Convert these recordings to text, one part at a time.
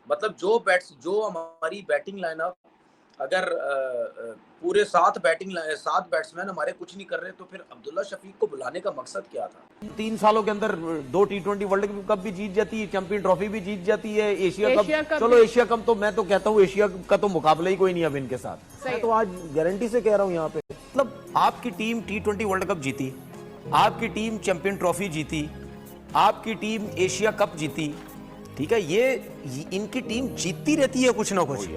मतलब जो हमारी बैटिंग लाइनअप अगर पूरे 7 बैट्समैन हमारे कुछ नहीं कर रहे, तो फिर अब्दुल्ला शफीक को बुलाने का मकसद क्या था? 3 सालों के अंदर 2 T20 वर्ल्ड कप भी जीत जाती है, चैंपियन ट्रॉफी भी जीत जाती है, एशिया कप। चलो एशिया कप तो मैं तो कहता हूँ एशिया का तो मुकाबला ही कोई नहीं अब इनके साथ। मैं तो आज गारंटी से कह रहा हूँ यहाँ पे, मतलब आपकी टीम T20 वर्ल्ड कप जीती, आपकी टीम चैंपियन ट्रॉफी जीती, आपकी टीम एशिया कप जीती, ठीक है, ये इनकी टीम जीतती रहती है कुछ ना कुछ।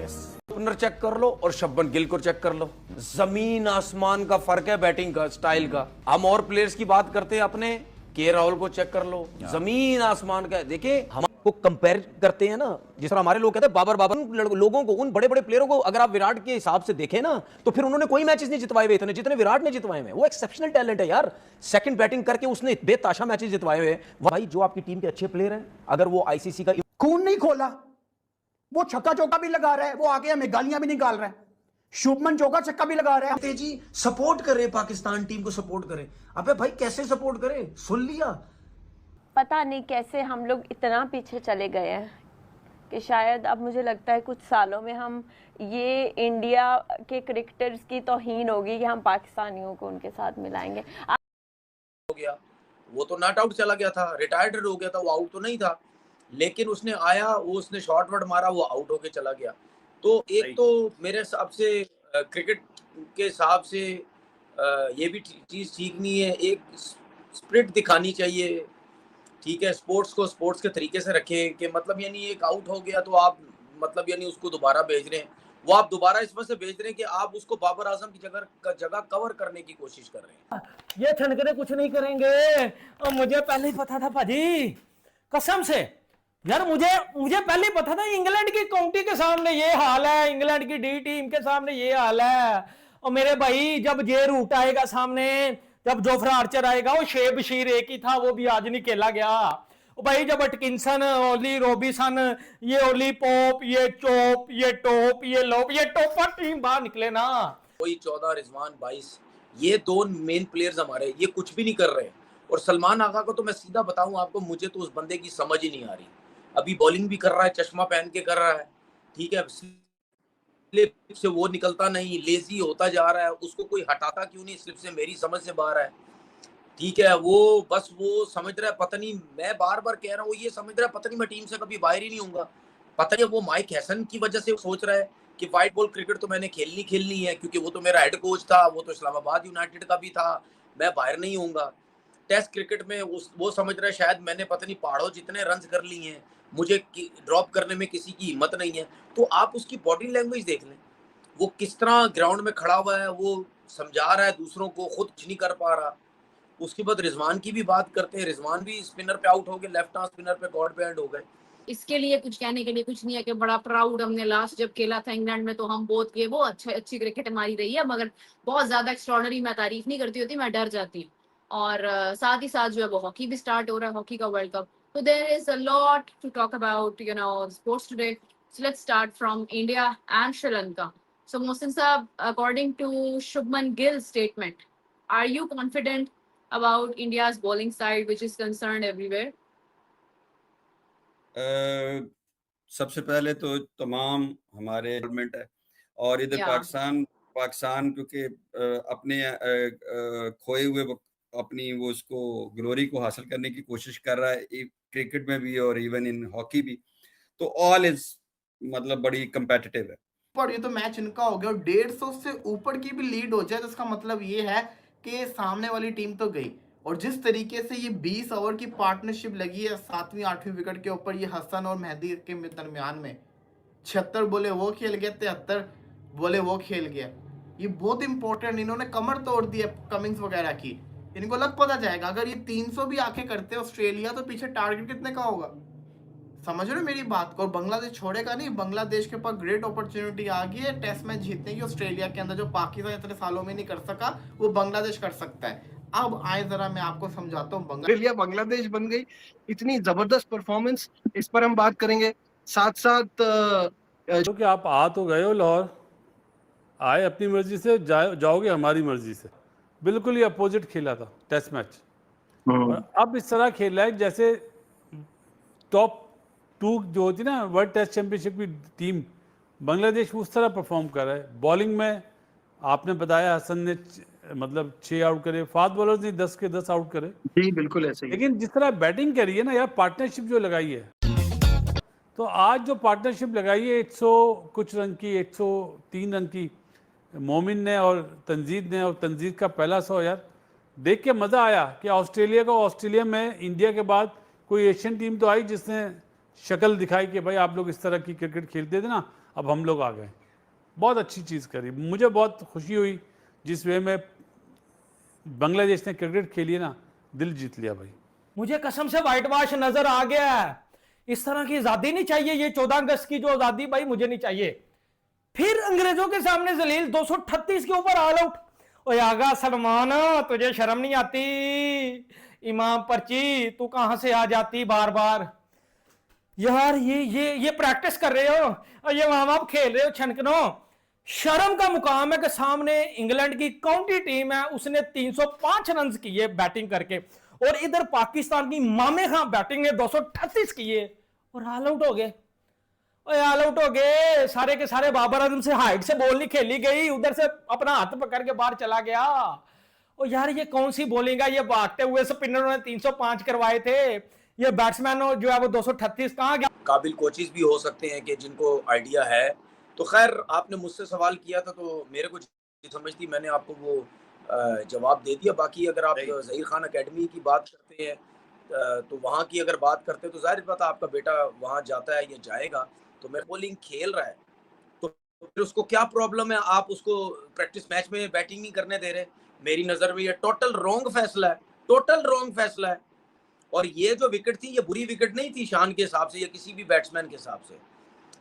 ओपनर चेक कर लो और शुभमन गिल को चेक कर लो, जमीन आसमान का फर्क है बैटिंग का, स्टाइल का। हम और प्लेयर्स की बात करते हैं अपने, के राहुल को चेक कर लो, जमीन आसमान का। देखिए हम को कंपेयर करते हैं ना, जिस तरह हमारे लोग कहते हैं बाबर बाबर, लोगों को, उन बड़े बड़े प्लेयरों को अगर आप विराट के हिसाब से देखें ना, तो फिर उन्होंने कोई मैचेस नहीं जितवाए हुए इतने जितने विराट ने जितवाए हुए। वो एक्सेप्शनल टैलेंट है यार, सेकंड बैटिंग करके उसने बेताशा मैचेस जितवाए हुए। भाई जो आपकी टीम के अच्छे प्लेयर हैं, अगर वो आईसीसी का खून नहीं खोला, वो छक्का चौका भी लगा रहा है, वो आगे हमें गालियां भी निकाल रहा है, शुभमन चौका छक्का भी लगा रहा है। तेजी सपोर्ट करे, पाकिस्तान टीम को सपोर्ट करे। अबे भाई कैसे सपोर्ट करे, सुन लिया। पता नहीं कैसे हम लोग इतना पीछे चले गए हैं कि शायद अब मुझे लगता है कुछ सालों में हम ये इंडिया के क्रिकेटर्स की तौहीन होगी कि हम पाकिस्तानियों को उनके साथ मिलाएंगे। हो गया, वो तो नॉट आउट चला गया था, रिटायर्ड हो गया था, वो आउट तो नहीं था, लेकिन उसने आया, वो उसने शॉर्ट वर्ड मारा, वो आउट होके चला गया। तो एक तो मेरे हिसाब से क्रिकेट के हिसाब से ये भी चीज़ ठीक नहीं है, एक स्प्रिट दिखानी चाहिए, ठीक है, स्पोर्ट्स को स्पोर्ट्स के तरीके से रखें कि मतलब यानी एक आउट हो गया तो आप मतलब यानी उसको दोबारा भेज रहे हैं, वो आप दोबारा इस वजह से भेज रहे हैं कि आप उसको बाबर आजम की जगह कवर करने की कोशिश कर रहे हैं। ये छनकने कुछ नहीं करेंगे, और मुझे पहले ही पता था भाजी, कसम से यार, मुझे पहले ही पता था इंग्लैंड की काउंटी के सामने ये हाल है, इंग्लैंड की डी टीम के सामने ये हाल है। और मेरे भाई जब जे रूट आएगा सामने, जब जोफ्रा आर्चर आएगा, वो शेब बशीर एक ही था, वो भी आज नहीं खेला गया। भाई जब अटकिंसन, ओली रॉबिसन, ये ओली पॉप, ये चोप, ये टॉप, ये लोप, ये टॉपर टीम बाहर निकले ना। कोई 14, रिजवान 22, ये 2 मेन प्लेयर्स हमारे, ये कुछ भी नहीं कर रहे। और सलमान आगा को तो मैं सीधा बताऊं आपको, मुझे तो उस बंदे की समझ ही नहीं आ रही। अभी बॉलिंग भी कर रहा है, चश्मा पहन के कर रहा है, ठीक है, स्लिप से वो निकलता नहीं, लेजी होता जा रहा है, उसको कोई हटाता क्यों नहीं स्लिप से, मेरी समझ से बाहर है, ठीक है। वो बस वो समझ रहा है, पता नहीं, मैं बार बार कह रहा हूँ, ये समझ रहा है पता नहीं मैं टीम से कभी बाहर ही नहीं होऊंगा। पता नहीं वो माइक हैसन की वजह से सोच रहा है कि व्हाइट बॉल क्रिकेट तो मैंने खेलनी है, क्योंकि वो तो मेरा हेड कोच था, वो तो इस्लामाबाद यूनाइटेड का भी था, मैं बाहर नहीं होऊंगा। टेस्ट क्रिकेट में वो समझ रहा है शायद मैंने पता नहीं पहाड़ों जितने रन कर लिए हैं, मुझे ड्रॉप करने में किसी की हिम्मत नहीं है। तो आप उसकी बॉडी लैंग्वेज देख लें, वो किस तरह ग्राउंड में खड़ा हुआ है, वो समझा रहा है दूसरों को, खुद कुछ नहीं कर पा रहा। उसके बाद रिजवान की भी बात करते हैं, रिजवान भी स्पिनर पे आउट हो गए, लेफ्ट आर्म स्पिनर पे गॉड बैंड हो गए। इसके लिए कुछ कहने के लिए कुछ नहीं है कि बड़ा प्राउड, हमने लास्ट जब खेला था इंग्लैंड में तो हम बहुत किए, वो अच्छी क्रिकेट हमारी रही है, मगर बहुत ज्यादा एक्स्ट्रॉर्डनरी मैं तारीफ नहीं करती होती, मैं डर जाती हूँ। और साथ ही साथ जो है वो हॉकी भी स्टार्ट हो रहा है, हॉकी का वर्ल्ड कप, तो there is a lot to talk about sports today. So let's start from India and Sri Lanka. So Mohsin साहब, according to Shubman Gill statement, are you confident about India's bowling side, which is concerned everywhere? सबसे पहले तो तमाम हमारे government है, और इधर पाकिस्तान क्योंकि अपने खोए हुए अपनी वो उसको ग्लोरी को हासिल करने की कोशिश कर रहा है, क्रिकेट में भी और इवन इन हॉकी भी, तो ऑल इज मतलब बड़ी कंपेटिटिव है। पर ये तो मैच इनका हो गया, और 150 से ऊपर की भी लीड हो जाए तो इसका मतलब ये है कि सामने वाली टीम तो गई। और जिस तरीके से ये 20 ओवर की पार्टनरशिप लगी है 7वीं 8वीं विकेट के ऊपर, ये हसन और मेहदी के दरमियान में 76 बोले वो खेल गया, 73 बोले वो खेल गया, ये बहुत इंपॉर्टेंट। इन्होंने कमर तोड़ दी है कमिंग्स वगैरह की, इनको लग पता जाएगा अगर ये 300 भी आके करते ऑस्ट्रेलिया तो पीछे टारगेट कितने का होगा, समझ रहे हो मेरी बात को। और बांग्लादेश छोड़ेगा नहीं, बांग्लादेश के पास ग्रेट अपॉर्चुनिटी आ गई है टेस्ट मैच जीतने की ऑस्ट्रेलिया के अंदर, जो पाकिस्तान इतने सालों में नहीं कर सका वो बांग्लादेश कर सकता है। अब आए जरा मैं आपको समझाता हूँ। बांग्लादेश बन गई, इतनी जबरदस्त परफॉर्मेंस, इस पर हम बात करेंगे। साथ साथ जो कि आप आ तो गए हो लाहौर, आए अपनी मर्जी से, जाओगे हमारी मर्जी से, बिल्कुल ही अपोजिट खेला था टेस्ट मैच। और अब इस तरह खेला है जैसे टॉप 2 जो होती है ना वर्ल्ड टेस्ट चैंपियनशिप की टीम, बांग्लादेश उस तरह परफॉर्म कर रहा है। बॉलिंग में आपने बताया हसन ने मतलब 6 आउट करे, फास्ट बॉलर्स ने 10 के 10 आउट करे। जी बिल्कुल ऐसे ही। लेकिन जिस तरह बैटिंग करी है ना यार, पार्टनरशिप जो लगाई है, तो आज जो पार्टनरशिप लगाई है 100 कुछ रन की, 103 रन की मोमिन ने और तंजीद ने, और तंजीद का पहला 100 यार देख के मज़ा आया कि ऑस्ट्रेलिया में इंडिया के बाद कोई एशियन टीम तो आई जिसने शक्ल दिखाई कि भाई आप लोग इस तरह की क्रिकेट खेलते थे ना, अब हम लोग आ गए। बहुत अच्छी चीज़ करी, मुझे बहुत खुशी हुई जिस वे में बांग्लादेश ने क्रिकेट खेली है ना, दिल जीत लिया भाई। मुझे कसम से व्हाइट वॉश नजर आ गया है। इस तरह की आजादी नहीं चाहिए, ये 14 अगस्त की जो आजादी भाई मुझे नहीं चाहिए। फिर अंग्रेजों के सामने जलील 238 के ऊपर ऑल आउट। ओए आगा सलमान, तुझे शर्म नहीं आती? इमाम पर्ची तू कहां से आ जाती बार बार यार? ये प्रैक्टिस कर रहे हो और ये वहां आप खेल रहे हो छनकनो। शर्म का मुकाम है कि सामने इंग्लैंड की काउंटी टीम है, उसने 305 रन किए बैटिंग करके, और इधर पाकिस्तान की मामे खां बैटिंग ने 238 किए और ऑल आउट हो गए। ऑल आउट हो गए सारे के सारे। बाबर आजम से हाइट से बॉल नहीं खेली गई, उधर से अपना हाथ पकड़ के बाहर चला गया। और यार ये कौन सी बॉलिंग है? ये भागते हुए स्पिनरों ने 305 करवाए थे, ये बैट्समैन जो है वो 238 कहां गया? काबिल कोचेस भी हो सकते हैं कि जिनको आइडिया है। तो खैर आपने मुझसे सवाल किया था तो मेरे को समझ थी, मैंने आपको वो जवाब दे दिया। बाकी अगर आप ज़हीर खान एकेडमी की बात करते हैं तो वहाँ की अगर बात करते हैं तो जाहिर बात है आपका बेटा वहाँ जाता है या जाएगा, तो मैं बॉलिंग खेल रहा है तो फिर उसको क्या प्रॉब्लम है? आप उसको प्रैक्टिस मैच में बैटिंग नहीं करने दे रहे। मेरी नज़र में ये टोटल रॉन्ग फैसला है, टोटल रॉन्ग फैसला है। और ये जो विकेट थी ये बुरी विकेट नहीं थी शान के हिसाब से या किसी भी बैट्समैन के हिसाब से।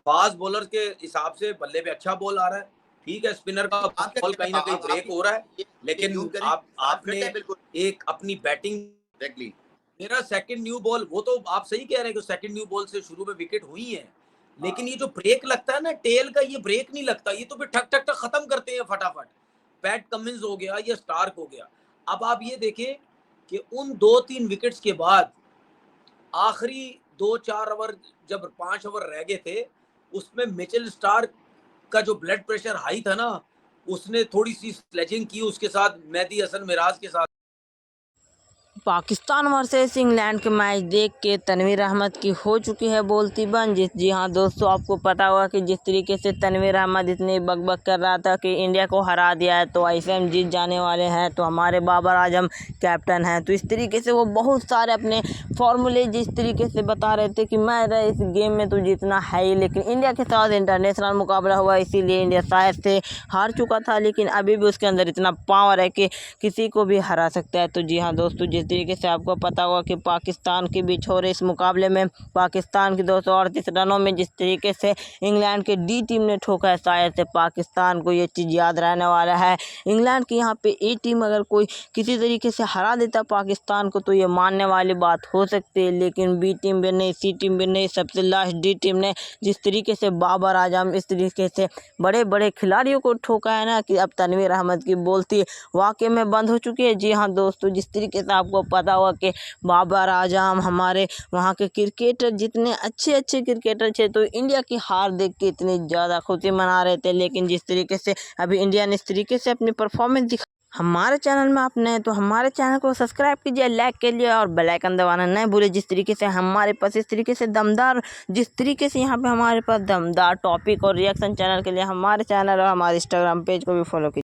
फास्ट बॉलर के हिसाब से बल्ले पे अच्छा बॉल आ रहा है, ठीक है, स्पिनर का बॉल कहीं ना कहीं ब्रेक हो रहा है, लेकिन आपने एक अपनी बैटिंग, मेरा सेकंड न्यू बॉल, वो तो आप सही कह रहे हैं कि सेकंड न्यू बॉल से शुरू में विकेट हुई है, लेकिन ये जो ब्रेक लगता है ना टेल का, ये ब्रेक नहीं लगता, ये तो फिर ठक ठक ठक खत्म करते हैं फटाफट। पैट कमिंस हो गया या स्टार्क हो गया। अब आप ये देखें कि उन 2-3 विकेट्स के बाद आखिरी 2-4 ओवर, जब 5 ओवर रह गए थे, उसमें मिचेल स्टार्क का जो ब्लड प्रेशर हाई था ना, उसने थोड़ी सी स्लेजिंग की उसके साथ, मेहदी हसन मिराज के साथ। पाकिस्तान वर्सेस इंग्लैंड के मैच देख के तनवीर अहमद की हो चुकी है बोलती बंद। जी हाँ दोस्तों, आपको पता होगा कि जिस तरीके से तनवीर अहमद इतनी बकबक कर रहा था कि इंडिया को हरा दिया है तो आईसीएम जीत जाने वाले हैं, तो हमारे बाबर आजम कैप्टन हैं, तो इस तरीके से वो बहुत सारे अपने फॉर्मूले जिस तरीके से बता रहे थे कि मैं इस गेम में तो जीतना है ही, लेकिन इंडिया के साथ इंटरनेशनल मुकाबला हुआ इसीलिए इंडिया शायद से हार चुका था, लेकिन अभी भी उसके अंदर इतना पावर है कि किसी को भी हरा सकता है। तो जी हाँ दोस्तों, जिस तरीके से आपको पता होगा कि पाकिस्तान के बीच हो रहे इस मुकाबले में पाकिस्तान की 238 रनों में जिस तरीके से इंग्लैंड के डी टीम ने ठोका है, शायद से पाकिस्तान को ये चीज़ याद रहने वाला है। इंग्लैंड की यहाँ पे ए टीम अगर कोई किसी तरीके से हरा देता पाकिस्तान को तो ये मानने वाली बात हो सकती है, लेकिन बी टीम भी नहीं, सी टीम भी नहीं, सबसे लास्ट डी टीम ने जिस तरीके से बाबर आजम इस तरीके से बड़े बड़े खिलाड़ियों को ठोका है ना, कि अब तनवीर अहमद की बोलती वाकई में बंद हो चुकी है। जी हाँ दोस्तों, जिस तरीके से आपको पता हुआ कि बाबर आजम हमारे वहाँ के क्रिकेटर जितने अच्छे अच्छे क्रिकेटर थे, तो इंडिया की हार देख के इतनी ज़्यादा खुशी मना रहे थे, लेकिन जिस तरीके से अभी इंडिया ने इस तरीके से अपनी परफॉर्मेंस दिखा। हमारे चैनल में आप नए तो हमारे चैनल को सब्सक्राइब कीजिए, लाइक कीजिए और बेल आइकन दबाना नहीं भूलिए। जिस तरीके से हमारे पास इस तरीके से दमदार, जिस तरीके से यहाँ पे हमारे पास दमदार टॉपिक और रिएक्शन चैनल के लिए हमारे चैनल और हमारे इंस्टाग्राम पेज को भी फॉलो कीजिए।